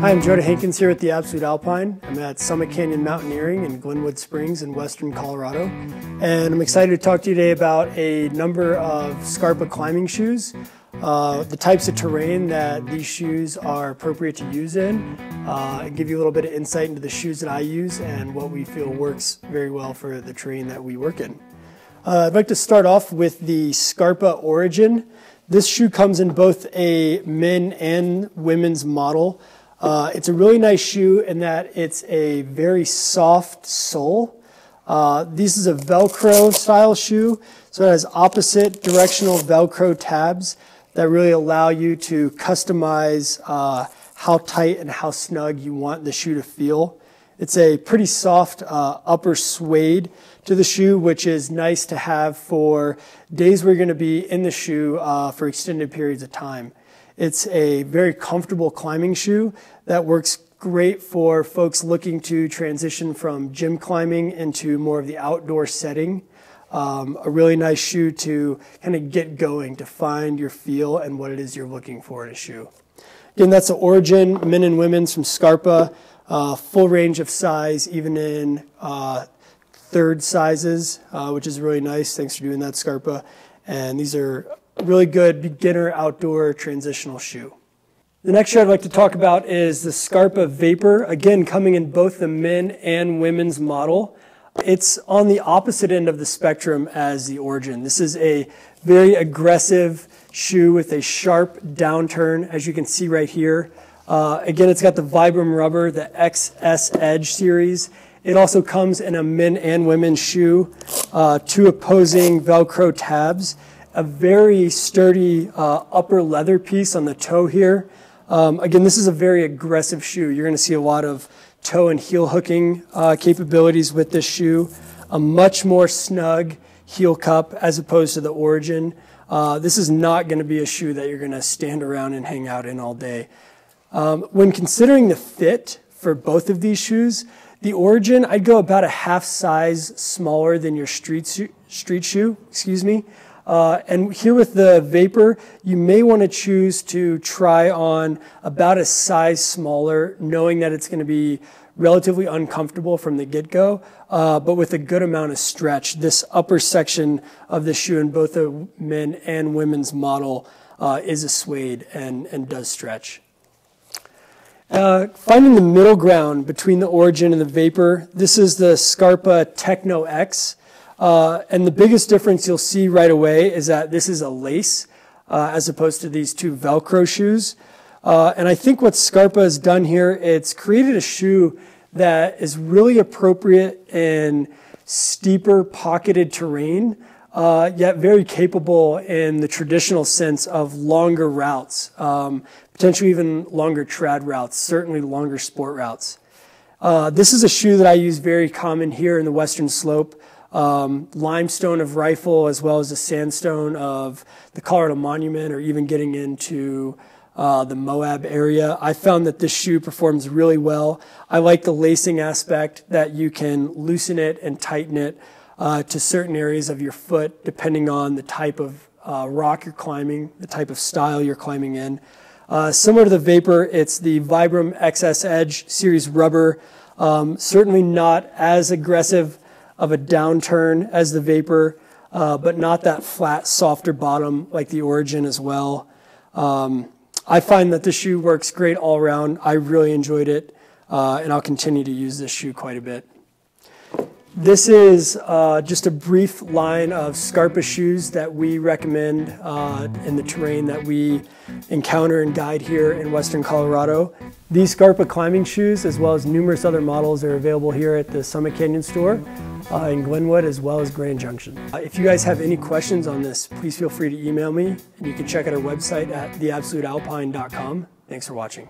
Hi, I'm Joe Hankins here at the Absolute Alpine. I'm at Summit Canyon Mountaineering in Glenwood Springs in western Colorado. And I'm excited to talk to you today about a number of Scarpa climbing shoes, the types of terrain that these shoes are appropriate to use in, and give you a little bit of insight into the shoes that I use and what we feel works very well for the terrain that we work in. I'd like to start off with the Scarpa Origin. This shoe comes in both a men and women's model. It's a really nice shoe in that it's a very soft sole. This is a Velcro style shoe, so it has opposite directional Velcro tabs that really allow you to customize how tight and how snug you want the shoe to feel. It's a pretty soft upper suede to the shoe, which is nice to have for days where you're going to be in the shoe for extended periods of time. It's a very comfortable climbing shoe that works great for folks looking to transition from gym climbing into more of the outdoor setting. A really nice shoe to kind of get going, to find your feel and what it is you're looking for in a shoe. Again, that's the Origin, men and women's from Scarpa. Full range of size, even in third sizes, which is really nice. Thanks for doing that, Scarpa. And these are a really good beginner outdoor transitional shoe. The next shoe I'd like to talk about is the Scarpa Vapor, again coming in both the men and women's model. It's on the opposite end of the spectrum as the Origin. This is a very aggressive shoe with a sharp downturn, as you can see right here. Again, it's got the Vibram rubber, the XS Edge series. It also comes in a men and women's shoe, two opposing Velcro tabs, a very sturdy upper leather piece on the toe here. Again, this is a very aggressive shoe. You're going to see a lot of toe and heel hooking capabilities with this shoe. A much more snug heel cup as opposed to the Origin. This is not going to be a shoe that you're going to stand around and hang out in all day. When considering the fit for both of these shoes, the Origin, I'd go about a half size smaller than your street shoe, and here with the Vapor, you may want to choose to try on about a size smaller, knowing that it's going to be relatively uncomfortable from the get-go, but with a good amount of stretch. This upper section of the shoe in both the men and women's model is a suede and does stretch. Finding the middle ground between the Origin and the Vapor, this is the Scarpa Techno X. And the biggest difference you'll see right away is that this is a lace as opposed to these two Velcro shoes. And I think what Scarpa has done here, it's created a shoe that is really appropriate in steeper pocketed terrain, yet very capable in the traditional sense of longer routes, potentially even longer trad routes, certainly longer sport routes. This is a shoe that I use very common here in the Western Slope. Limestone of Rifle as well as the sandstone of the Colorado Monument, or even getting into the Moab area. I found that this shoe performs really well. I like the lacing aspect, that you can loosen it and tighten it to certain areas of your foot depending on the type of rock you're climbing, the type of style you're climbing in. Similar to the Vapor, it's the Vibram XS Edge series rubber. Certainly not as aggressive of a downturn as the Vapor, but not that flat, softer bottom like the Origin as well. I find that the shoe works great all around. I really enjoyed it, and I'll continue to use this shoe quite a bit. This is just a brief line of Scarpa shoes that we recommend in the terrain that we encounter and guide here in western Colorado. These Scarpa climbing shoes, as well as numerous other models, are available here at the Summit Canyon store in Glenwood, as well as Grand Junction. If you guys have any questions on this, please feel free to email me, and you can check out our website at theabsolutealpine.com. Thanks for watching.